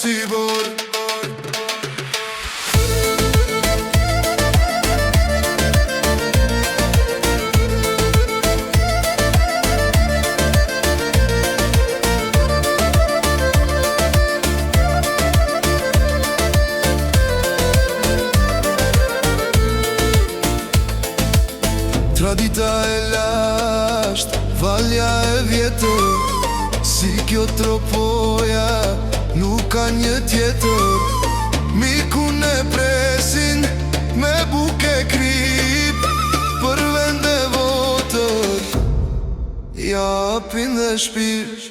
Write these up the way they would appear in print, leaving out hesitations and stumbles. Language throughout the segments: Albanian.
si bor. Tradita e lasht, valja e vjetër, si kjo tropoja, nuk ka një tjetër. Mikun e presin, me buke krip, për vend e votër, japin dhe shpir.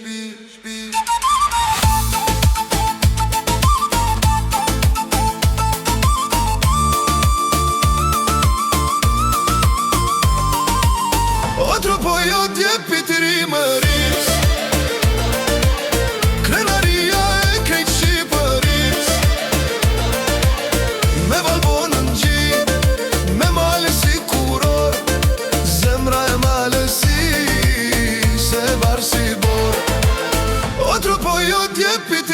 O tropojo djepit rimëris, krenaria e krejt Shqipëris, me valbonën gjin, me male si kuror, zemra e male si, se bar si bor. O tropojo djepit